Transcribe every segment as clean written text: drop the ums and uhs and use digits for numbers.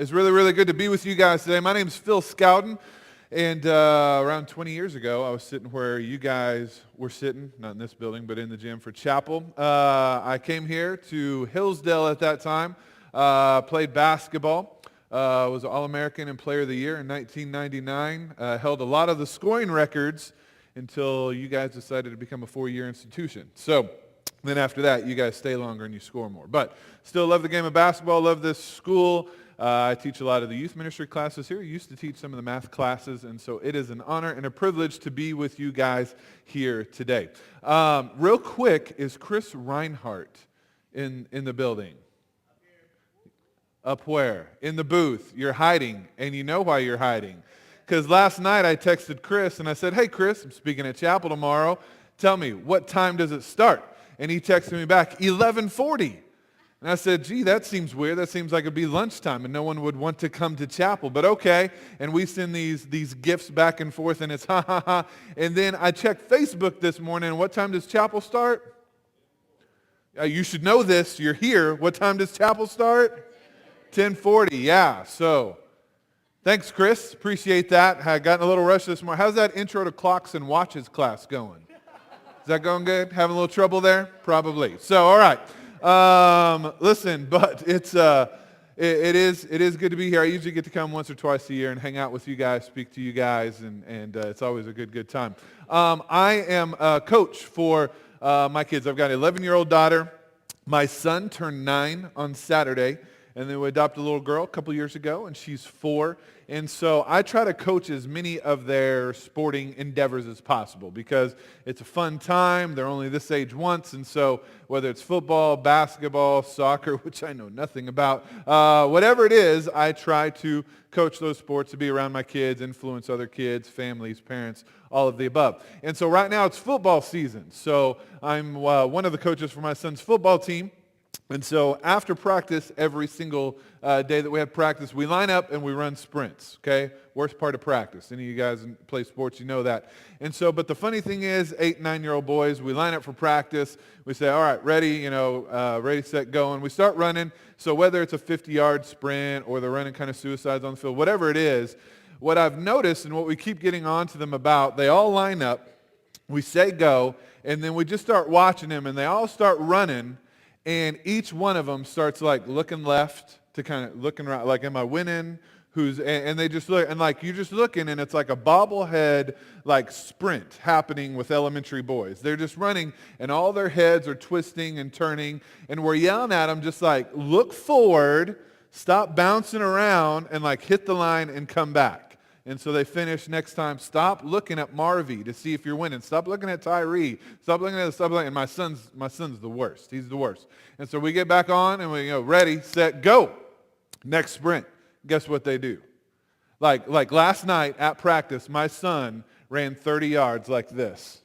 It's really, really good to be with you guys today. My name is Phil Scowden, and around 20 years ago, I was sitting where you guys were sitting, not in this building, but in the gym for chapel. I came here to Hillsdale at that time, played basketball, was All-American and Player of the Year in 1999, held a lot of the scoring records until you guys decided to become a 4-year institution. So then after that, you guys stay longer and you score more. But still love the game of basketball, love this school. I teach a lot of the youth ministry classes here. I used to teach some of the math classes, and so it is an honor and a privilege to be with you guys here today. Real quick, is Chris Reinhardt in the building? Up where? In the booth. You're hiding, and you know why you're hiding. Because last night I texted Chris, and I said, hey, Chris, I'm speaking at chapel tomorrow. Tell me, what time does it start? And he texted me back, 11:40. And I said, gee, that seems weird. That seems like it'd be lunchtime and no one would want to come to chapel. But okay. And we send these gifts back and forth and it's ha, ha, ha. And then I checked Facebook this morning. And what time does chapel start? You should know this. You're here. What time does chapel start? 10:40. Yeah. So thanks, Chris. Appreciate that. I got in a little rush this morning. How's that intro to clocks and watches class going? Is that going good? Having a little trouble there? Probably. So, all right. Listen, but it is good to be here. I usually get to come once or twice a year and hang out with you guys, speak to you guys, and it's always a good time. I am a coach for my kids. I've got an 11-year-old daughter. My son turned 9 on Saturday, and then we adopted a little girl a couple years ago, and she's 4. And so I try to coach as many of their sporting endeavors as possible because it's a fun time. They're only this age once. And so whether it's football, basketball, soccer, which I know nothing about, whatever it is, I try to coach those sports to be around my kids, influence other kids, families, parents, all of the above. And so right now it's football season. So I'm one of the coaches for my son's football team. And so after practice, every single day that we have practice, we line up and we run sprints, okay? Worst part of practice. Any of you guys play sports, you know that. And so, but the funny thing is, 8- and 9-year-old boys, we line up for practice. We say, all right, ready, ready, set, go. And we start running. So whether it's a 50-yard sprint or they're running kind of suicides on the field, whatever it is, what I've noticed and what we keep getting on to them about, they all line up, we say go, and then we just start watching them, and they all start running. And each one of them starts like looking left to kind of looking right, like, am I winning? And they just look, and like you're just looking, and it's like a bobblehead like sprint happening with elementary boys. They're just running, and all their heads are twisting and turning, and we're yelling at them just like, look forward, stop bouncing around, and like hit the line and come back. And so they finish next time. Stop looking at Marvy to see if you're winning. Stop looking at Tyree. Stop looking at and my son's the worst. He's the worst. And so we get back on and we go, ready, set, go. Next sprint. Guess what they do? Like last night at practice, my son ran 30 yards like this.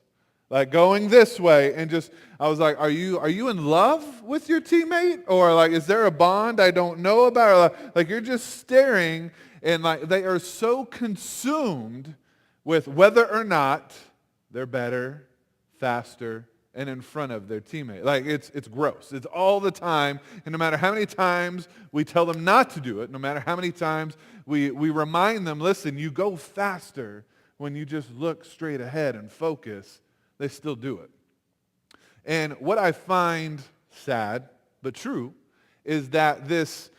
Like going this way, and just I was like, are you in love with your teammate? Or like, is there a bond I don't know about? Or like you're just staring. And like they are so consumed with whether or not they're better, faster, and in front of their teammate. Like it's gross. It's all the time. And no matter how many times we tell them not to do it, no matter how many times we remind them, listen, you go faster when you just look straight ahead and focus, they still do it. And what I find sad but true is that this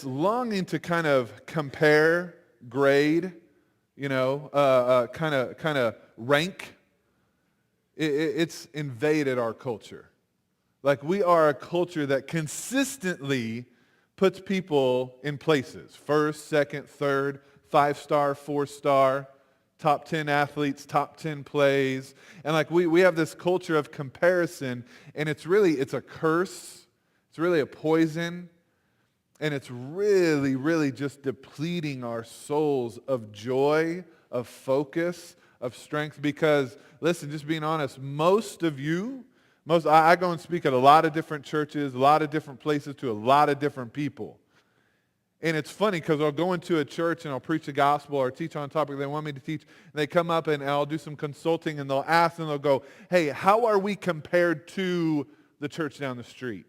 longing to kind of compare, grade, kind of rank, it's invaded our culture. Like we are a culture that consistently puts people in places. First, second, third, 5-star, 4-star, top 10 athletes, top 10 plays. And like we have this culture of comparison, and it's a curse. It's really a poison. And it's really, really just depleting our souls of joy, of focus, of strength. Because, listen, just being honest, I go and speak at a lot of different churches, a lot of different places to a lot of different people. And it's funny because I'll go into a church and I'll preach the gospel or teach on a topic they want me to teach. And they come up and I'll do some consulting and they'll ask and they'll go, hey, how are we compared to the church down the street?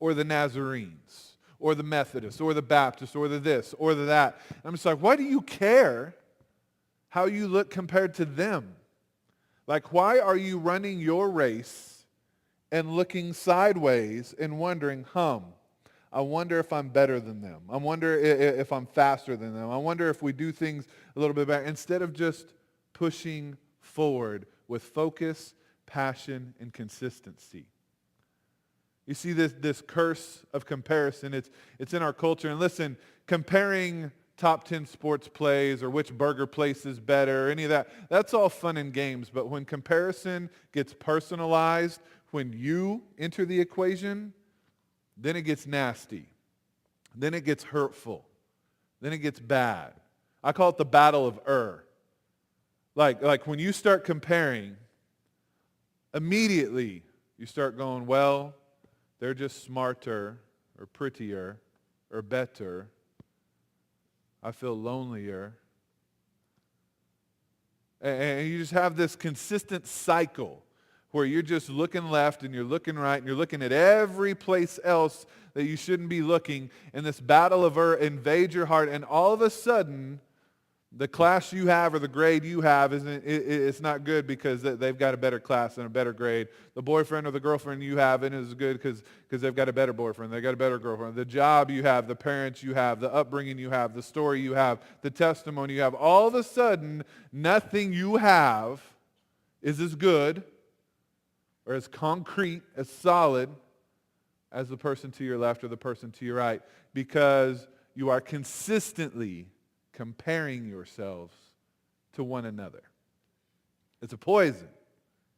Or the Nazarenes? or the Methodist or the Baptist or the this or the that. And I'm just like, why do you care how you look compared to them? Like, why are you running your race and looking sideways and wondering, I wonder if I'm better than them. I wonder if I'm faster than them. I wonder if we do things a little bit better. Instead of just pushing forward with focus, passion, and consistency. You see this curse of comparison. It's in our culture. And listen, comparing top 10 sports plays or which burger place is better, any of that, that's all fun and games. But when comparison gets personalized, when you enter the equation, then it gets nasty. Then it gets hurtful. Then it gets bad. I call it the battle of Like when you start comparing, immediately you start going, well, they're just smarter or prettier or better. I feel lonelier. And you just have this consistent cycle where you're just looking left and you're looking right and you're looking at every place else that you shouldn't be looking. And this battle of invades your heart. And all of a sudden, the class you have or the grade you have it's not good because they've got a better class and a better grade. The boyfriend or the girlfriend you have is good because they've got a better boyfriend. They've got a better girlfriend. The job you have, the parents you have, the upbringing you have, the story you have, the testimony you have. All of a sudden, nothing you have is as good or as concrete, as solid as the person to your left or the person to your right, because you are consistently comparing yourselves to one another. It's a poison.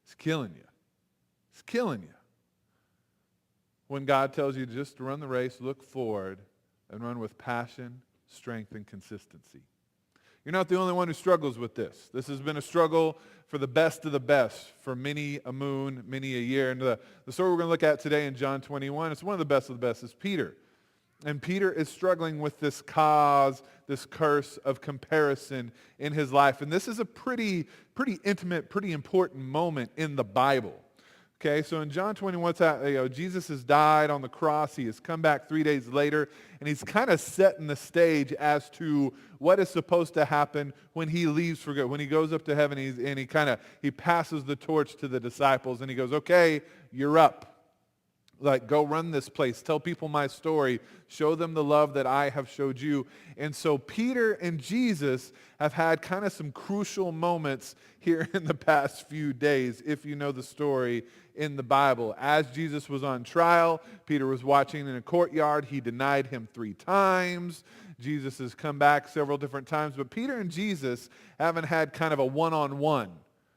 It's killing you. It's killing you. When God tells you just to run the race, look forward, and run with passion, strength, and consistency. You're not the only one who struggles with this. This has been a struggle for the best of the best for many a moon, many a year. And the story we're going to look at today in John 21, it's one of the best of the best, is Peter. And Peter is struggling with this curse of comparison in his life. And this is a pretty intimate, pretty important moment in the Bible. Okay, so in John 21, Jesus has died on the cross. He has come back 3 days later, and he's kind of setting the stage as to what is supposed to happen when he leaves for good. When he goes up to heaven, he passes the torch to the disciples, and he goes, okay, you're up. Like, go run this place. Tell people my story. Show them the love that I have showed you. And so Peter and Jesus have had kind of some crucial moments here in the past few days, if you know the story in the Bible. As Jesus was on trial, Peter was watching in a courtyard. He denied him 3 times. Jesus has come back several different times. But Peter and Jesus haven't had kind of a one-on-one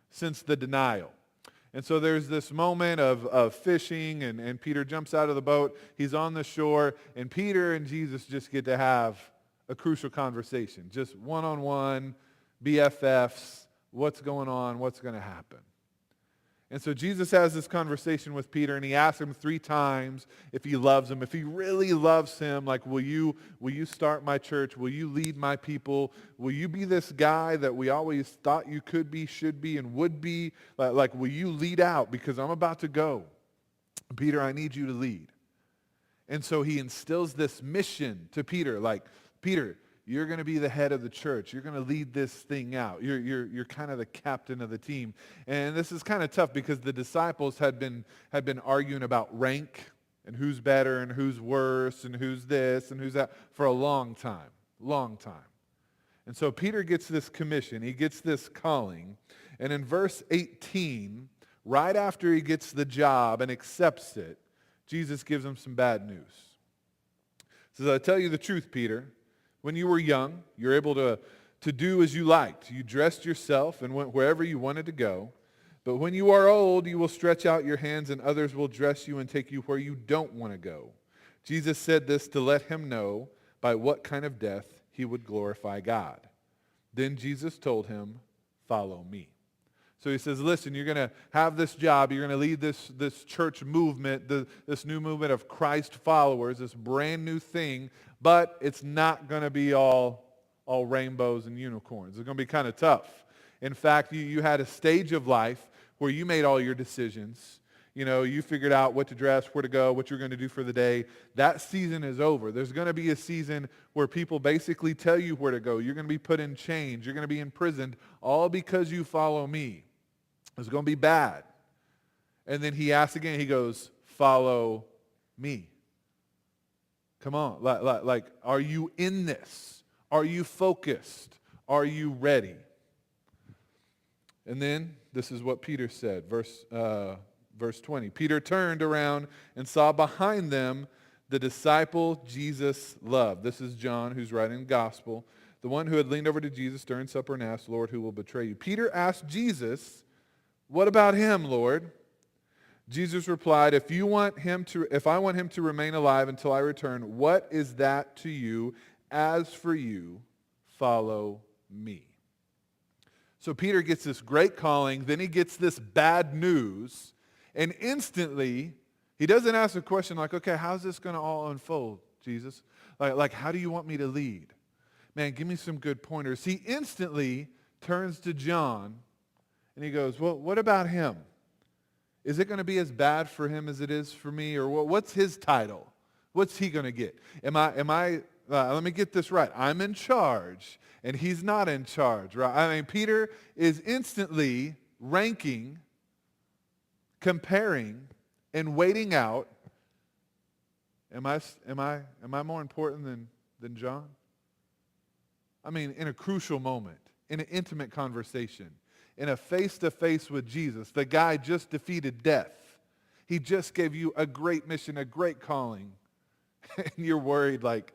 since the denial. And so there's this moment of fishing, and Peter jumps out of the boat. He's on the shore, and Peter and Jesus just get to have a crucial conversation. Just one-on-one, BFFs, what's going on, what's going to happen. And so Jesus has this conversation with Peter, and he asks him 3 times if he loves him. If he really loves him, like, will you start my church? Will you lead my people? Will you be this guy that we always thought you could be, should be, and would be? Like, will you lead out? Because I'm about to go. Peter, I need you to lead. And so he instills this mission to Peter, like, Peter, you're going to be the head of the church. You're going to lead this thing out. You're kind of the captain of the team. And this is kind of tough because the disciples had been arguing about rank and who's better and who's worse and who's this and who's that for a long time. And so Peter gets this commission. He gets this calling. And in verse 18, right after he gets the job and accepts it, Jesus gives him some bad news. He says, I tell you the truth, Peter. When you were young, you were able to do as you liked. You dressed yourself and went wherever you wanted to go. But when you are old, you will stretch out your hands and others will dress you and take you where you don't want to go. Jesus said this to let him know by what kind of death he would glorify God. Then Jesus told him, follow me. So he says, listen, you're going to have this job. You're going to lead this church movement, this new movement of Christ followers, this brand new thing, but it's not going to be all rainbows and unicorns. It's going to be kind of tough. In fact, you had a stage of life where you made all your decisions. you figured out what to dress, where to go, what you're going to do for the day. That season is over. There's going to be a season where people basically tell you where to go. You're going to be put in chains. You're going to be imprisoned, all because you follow me. It's going to be bad. And then he asks again, he goes, follow me. Come on, like, are you in this? Are you focused? Are you ready? And then this is what Peter said, verse 20. Peter turned around and saw behind them the disciple Jesus loved. This is John, who's writing the gospel, the one who had leaned over to Jesus during supper and asked, Lord, who will betray you? Peter asked Jesus, what about him, Lord? Jesus replied, if I want him to remain alive until I return, what is that to you? As for you, follow me. So Peter gets this great calling, then he gets this bad news, and instantly, he doesn't ask a question like, okay, how's this going to all unfold, Jesus? Like, how do you want me to lead? Man, give me some good pointers. He instantly turns to John, and he goes, well, what about him? Is it going to be as bad for him as it is for me? Or what's his title? What's he going to get? Let me get this right. I'm in charge, and he's not in charge, right? I mean, Peter is instantly ranking, comparing, and weighting out. Am I more important than John? I mean, in a crucial moment, in an intimate conversation, in a face-to-face with Jesus, the guy just defeated death. He just gave you a great mission, a great calling. And you're worried like,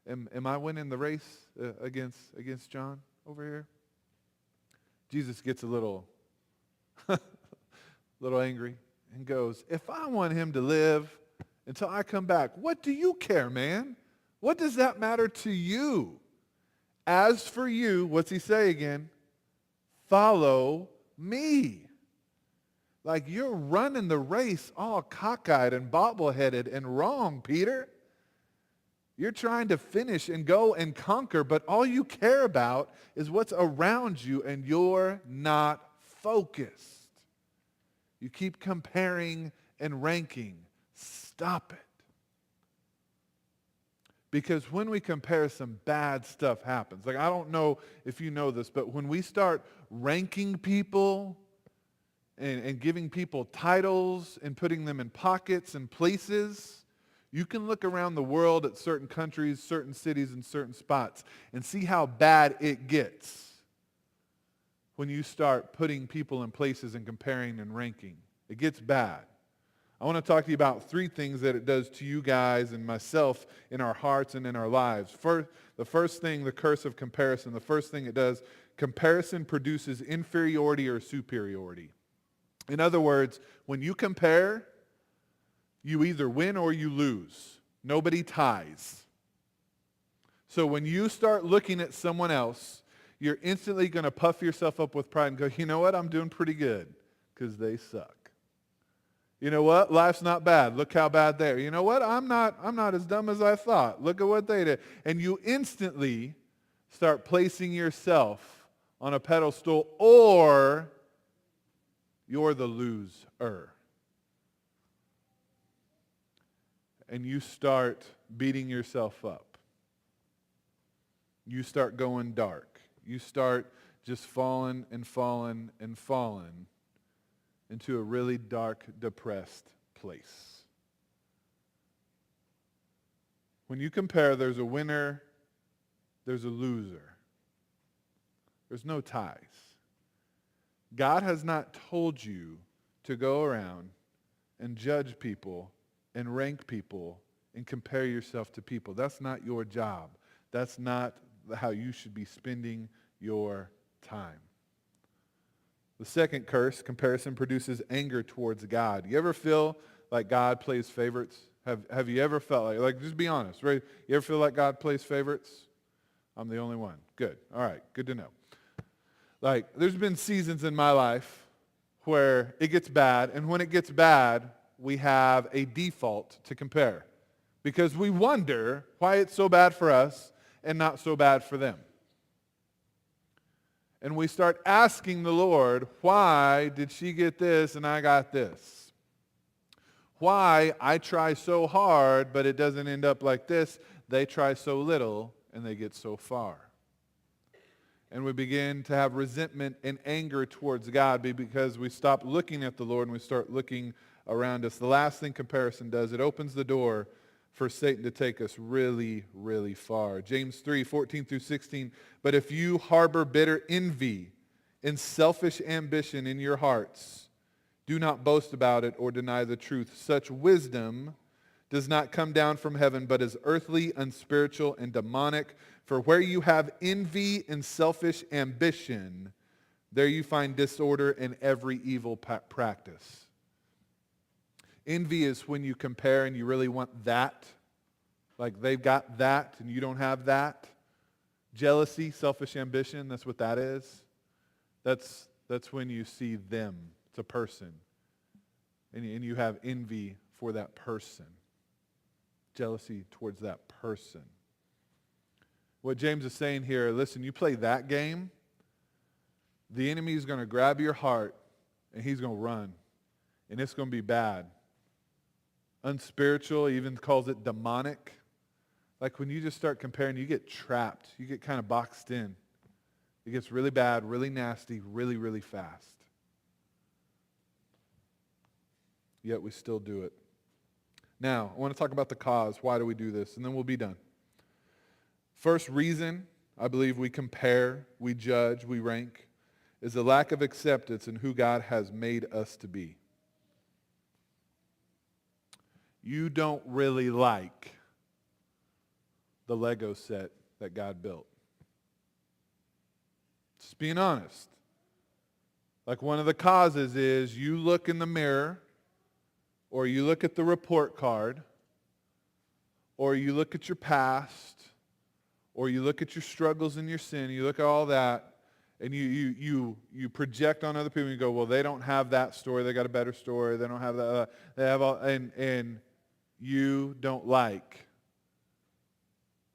am I winning the race against John over here? Jesus gets a little angry and goes, if I want him to live until I come back, what do you care, man? What does that matter to you? As for you, what's he say again? Follow me. Like, you're running the race all cockeyed and bobble-headed and wrong, Peter. You're trying to finish and go and conquer, but all you care about is what's around you, and you're not focused. You keep comparing and ranking. Stop it. Because when we compare, some bad stuff happens. Like, I don't know if you know this, but when we start ranking people and giving people titles and putting them in pockets and places, you can look around the world at certain countries, certain cities, and certain spots and see how bad it gets when you start putting people in places and comparing and ranking. It gets bad. I want to talk to you about 3 things that it does to you guys and myself in our hearts and in our lives. The first thing, the curse of comparison. The first thing it does, comparison produces inferiority or superiority. In other words, when you compare, you either win or you lose. Nobody ties. So when you start looking at someone else, you're instantly going to puff yourself up with pride and go, you know what, I'm doing pretty good, because they suck. You know what? Life's not bad. Look how bad they are. You know what? I'm not as dumb as I thought. Look at what they did. And you instantly start placing yourself on a pedestal, or you're the loser. And you start beating yourself up. You start going dark. You start just falling and falling and falling into a really dark, depressed place. When you compare, there's a winner, there's a loser. There's no ties. God has not told you to go around and judge people and rank people and compare yourself to people. That's not your job. That's not how you should be spending your time. The second curse, comparison, produces anger towards God. You ever feel like God plays favorites? Have you ever felt like just be honest, right? You ever feel like God plays favorites? I'm the only one. Good. All right. Good to know. Like, there's been seasons in my life where it gets bad, and when it gets bad, we have a default to compare because we wonder why it's so bad for us and not so bad for them. And we start asking the Lord, why did she get this and I got this? why I try so hard, but it doesn't end up like this. They try so little, and they get so far. And we begin to have resentment and anger towards God because we stop looking at the Lord and we start looking around us. The last thing comparison does, it opens the door for Satan to take us really, really far. James 3:14-16, but if you harbor bitter envy and selfish ambition in your hearts, do not boast about it or deny the truth. Such wisdom does not come down from heaven, but is earthly, unspiritual, and demonic. For where you have envy and selfish ambition, there you find disorder and every evil practice. Envy is when you compare and you really want that. Like they've got that and you don't have that. Jealousy, selfish ambition, that's what that is. That's when you see them. It's a person. And you have envy for that person. Jealousy towards that person. What James is saying here, listen, you play that game, the enemy is going to grab your heart and he's going to run. And it's going to be bad. Unspiritual, he even calls it demonic. Like when you just start comparing, you get trapped. You get kind of boxed in. It gets really bad, really nasty, really, really fast. Yet we still do it. Now, I want to talk about the cause. Why do we do this? And then we'll be done. First reason, I believe we compare, we judge, we rank, is the lack of acceptance in who God has made us to be. You don't really like the Lego set that God built. Just being honest. Like one of the causes is you look in the mirror, or you look at the report card, or you look at your past, or you look at your struggles and your sin, you look at all that, and you project on other people, and you go, well, they don't have that story, they got a better story, they don't have that, they have all, and you don't like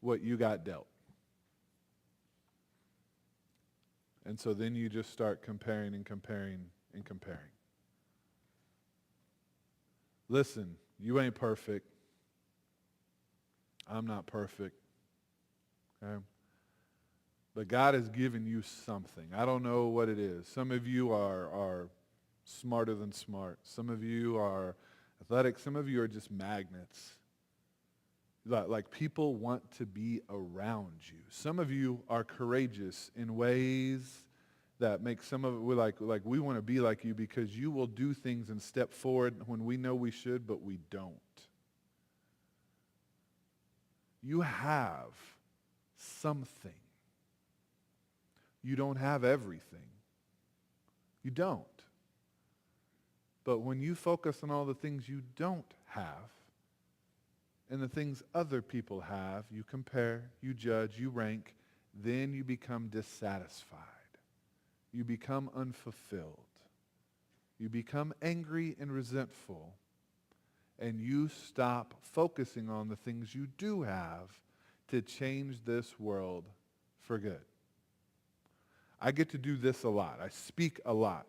what you got dealt. And so then you just start comparing and comparing and comparing. Listen, you ain't perfect. I'm not perfect. Okay? But God has given you something. I don't know what it is. Some of you are smarter than smart. Some of you are athletic. Some of you are just magnets. Like people want to be around you. Some of you are courageous in ways that make some of it, like we want to be like you because you will do things and step forward when we know we should, but we don't. You have something. You don't have everything. You don't. But when you focus on all the things you don't have and the things other people have, you compare, you judge, you rank, then you become dissatisfied. You become unfulfilled. You become angry and resentful. And you stop focusing on the things you do have to change this world for good. I get to do this a lot. I speak a lot.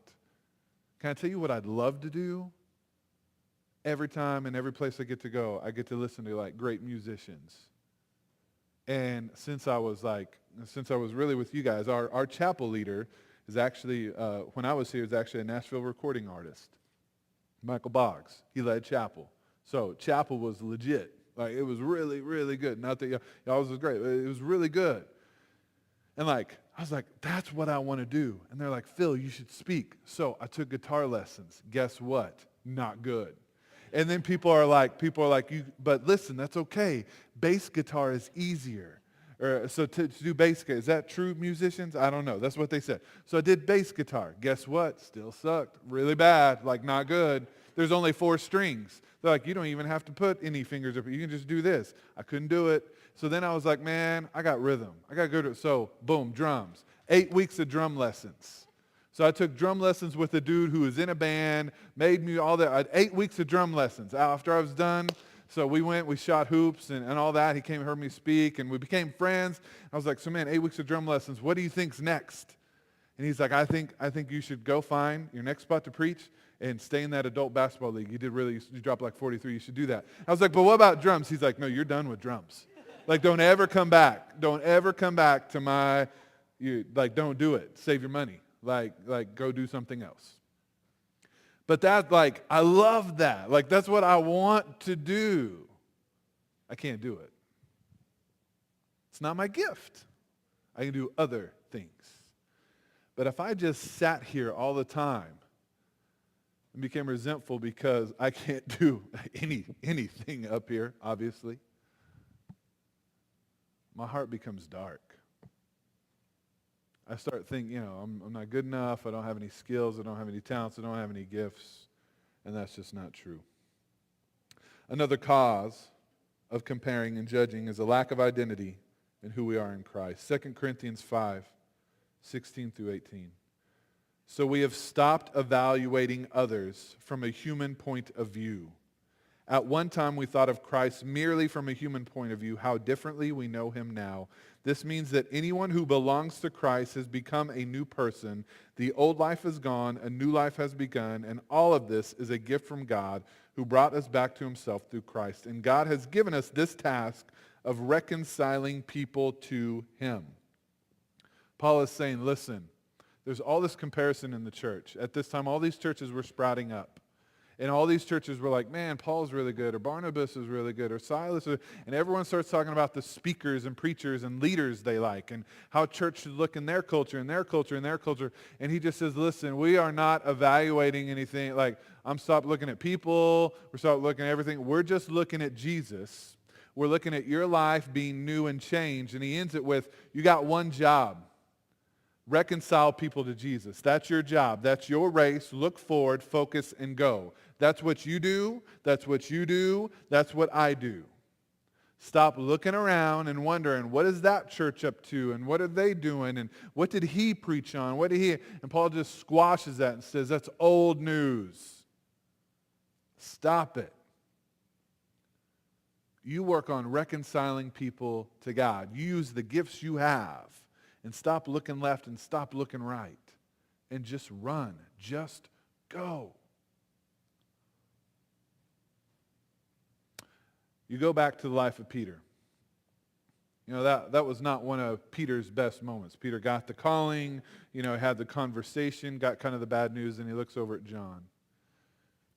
Can I tell you what I'd love to do? Every time and every place I get to go, I get to listen to like great musicians. And since I was really with you guys, our chapel leader is actually, when I was here, is actually a Nashville recording artist. Michael Boggs. He led chapel. So chapel was legit. Like it was really, really good. Not that y'all was great. It was really good. And I was like, that's what I want to do. And they're like, Phil, you should speak. So I took guitar lessons. Guess what? Not good. And then people are like, but listen, that's okay. Bass guitar is easier. So to do bass guitar, is that true, musicians? I don't know. That's what they said. So I did bass guitar. Guess what? Still sucked. Really bad. Not good. There's only 4 strings. They're like, you don't even have to put any fingers up. You can just do this. I couldn't do it. So then I was like, man, I got rhythm. I got good. So boom, drums. 8 weeks of drum lessons. So I took drum lessons with a dude who was in a band, made me all that. I had 8 weeks of drum lessons. After I was done, so we shot hoops and all that. He came and heard me speak, and we became friends. I was like, so man, 8 weeks of drum lessons. What do you think's next? And he's like, I think you should go find your next spot to preach and stay in that adult basketball league. You dropped like 43. You should do that. I was like, but what about drums? He's like, no, you're done with drums. Like, don't ever come back. Don't ever come back to don't do it. Save your money. Like go do something else. But I love that. Like, that's what I want to do. I can't do it. It's not my gift. I can do other things. But if I just sat here all the time and became resentful because I can't do anything up here, obviously, my heart becomes dark. I start thinking, I'm not good enough. I don't have any skills. I don't have any talents. I don't have any gifts. And that's just not true. Another cause of comparing and judging is a lack of identity in who we are in Christ. 2 Corinthians 5:16 through 18. So we have stopped evaluating others from a human point of view. At one time we thought of Christ merely from a human point of view. How differently we know him now. This means that anyone who belongs to Christ has become a new person. The old life is gone, a new life has begun, and all of this is a gift from God who brought us back to himself through Christ. And God has given us this task of reconciling people to him. Paul is saying, listen, there's all this comparison in the church. At this time, all these churches were sprouting up. And all these churches were like, man, Paul's really good, or Barnabas is really good, or Silas. And everyone starts talking about the speakers and preachers and leaders they like, and how church should look in their culture, and their culture, and their culture. And he just says, listen, we are not evaluating anything. Like, I'm stopped looking at people. We're stopped looking at everything. We're just looking at Jesus. We're looking at your life being new and changed. And he ends it with, you got one job. Reconcile people to Jesus. That's your job. That's your race. Look forward, focus, and go. That's what you do. That's what you do. That's what I do. Stop looking around and wondering, what is that church up to? And what are they doing? And what did he preach on? What did he? And Paul just squashes that and says, that's old news. Stop it. You work on reconciling people to God. You use the gifts you have. And stop looking left and stop looking right. And just run. Just go. You go back to the life of Peter. That was not one of Peter's best moments. Peter got the calling, had the conversation, got kind of the bad news, and he looks over at John.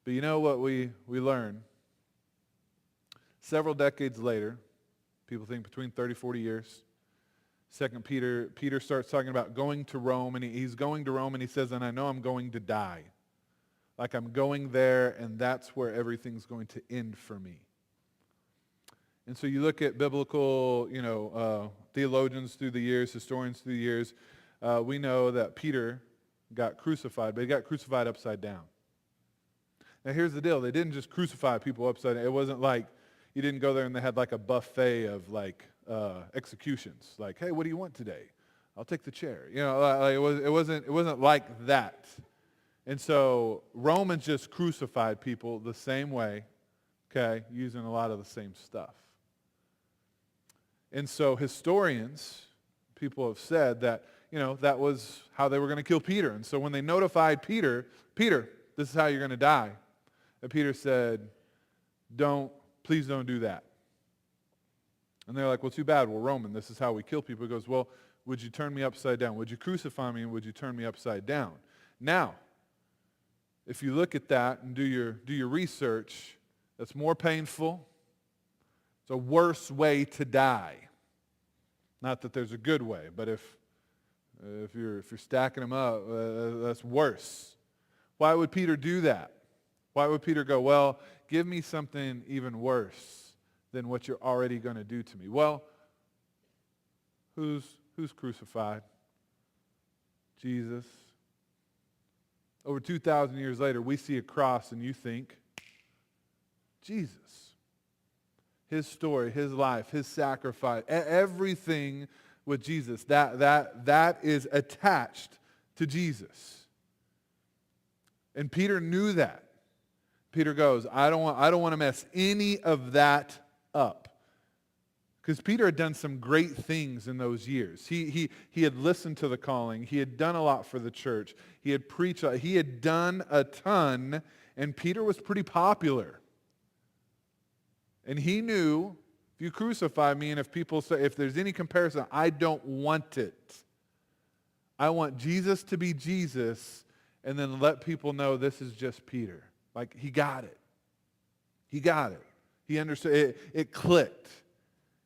But you know what we learn? Several decades later, people think between 30, 40 years, Peter starts talking about going to Rome, and he's going to Rome, and he says, and I know I'm going to die. Like I'm going there, and that's where everything's going to end for me. And so you look at biblical, theologians through the years, historians through the years, we know that Peter got crucified, but he got crucified upside down. Now here's the deal. They didn't just crucify people upside down. It wasn't like you didn't go there and they had like a buffet of executions. Like, hey, what do you want today? I'll take the chair. It wasn't like that. And so Romans just crucified people the same way, okay, using a lot of the same stuff. And so historians, people have said that, that was how they were going to kill Peter. And so when they notified Peter, this is how you're going to die. And Peter said, please don't do that. And they're like, well, too bad. We're Roman. This is how we kill people. He goes, well, would you turn me upside down? Would you crucify me, and would you turn me upside down? Now, if you look at that and do your research, that's more painful. It's a worse way to die. Not that there's a good way, but if you're stacking them up, that's worse. Why would Peter do that? Why would Peter go, well, give me something even worse than what you're already going to do to me? Well, who's crucified? Jesus. Over 2,000 years later, we see a cross and you think, Jesus. His story, his life, his sacrifice, everything with Jesus, that is attached to Jesus. And Peter knew that. Peter goes, I don't want to mess any of that up. Because Peter had done some great things in those years. He had listened to the calling. He had done a lot for the church. He had preached. He had done a ton, and Peter was pretty popular. And he knew, if you crucify me, and if people say, if there's any comparison, I don't want it. I want Jesus to be Jesus, and then let people know this is just Peter. Like, he got it. He got it. He understood. It clicked.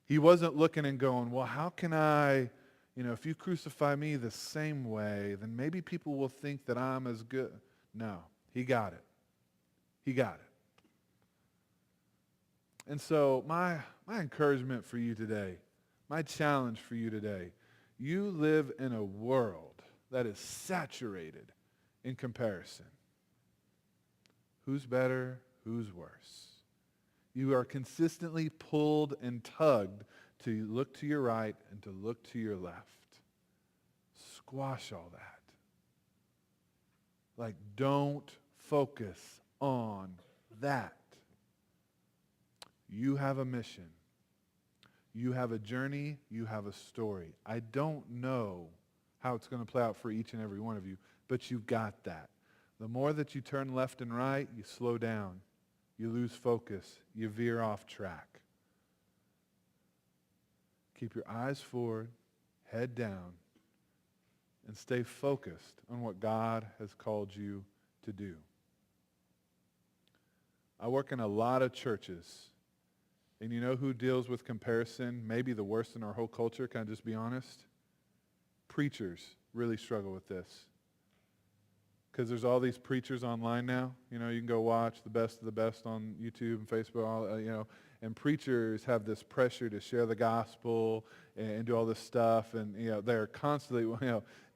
He wasn't looking and going, well, how can I, if you crucify me the same way, then maybe people will think that I'm as good. No, he got it. He got it. And so my encouragement for you today, my challenge for you today, you live in a world that is saturated in comparison. Who's better? Who's worse? You are consistently pulled and tugged to look to your right and to look to your left. Squash all that. Like, don't focus on that. You have a mission. You have a journey. You have a story. I don't know how it's going to play out for each and every one of you, but you've got that. The more that you turn left and right, you slow down. You lose focus. You veer off track. Keep your eyes forward, head down, and stay focused on what God has called you to do. I work in a lot of churches, and you know who deals with comparison maybe the worst in our whole culture? Can I just be honest? Preachers really struggle with this. Because there's all these preachers online now. You can go watch the best of the best on YouTube and Facebook, and preachers have this pressure to share the gospel and do all this stuff. And, they're constantly,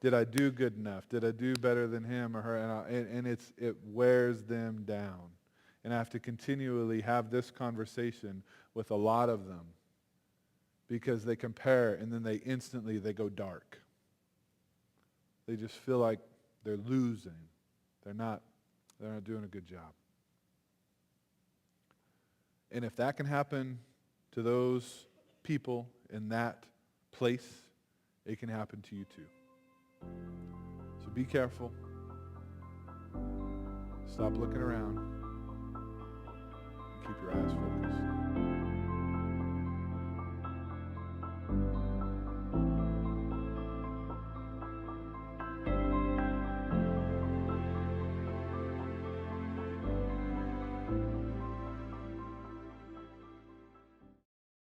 did I do good enough? Did I do better than him or her? And it wears them down. And I have to continually have this conversation with a lot of them because they compare and then they go dark. They just feel like they're losing. They're not doing a good job. And if that can happen to those people in that place, it can happen to you too. So be careful. Stop looking around. And keep your eyes focused.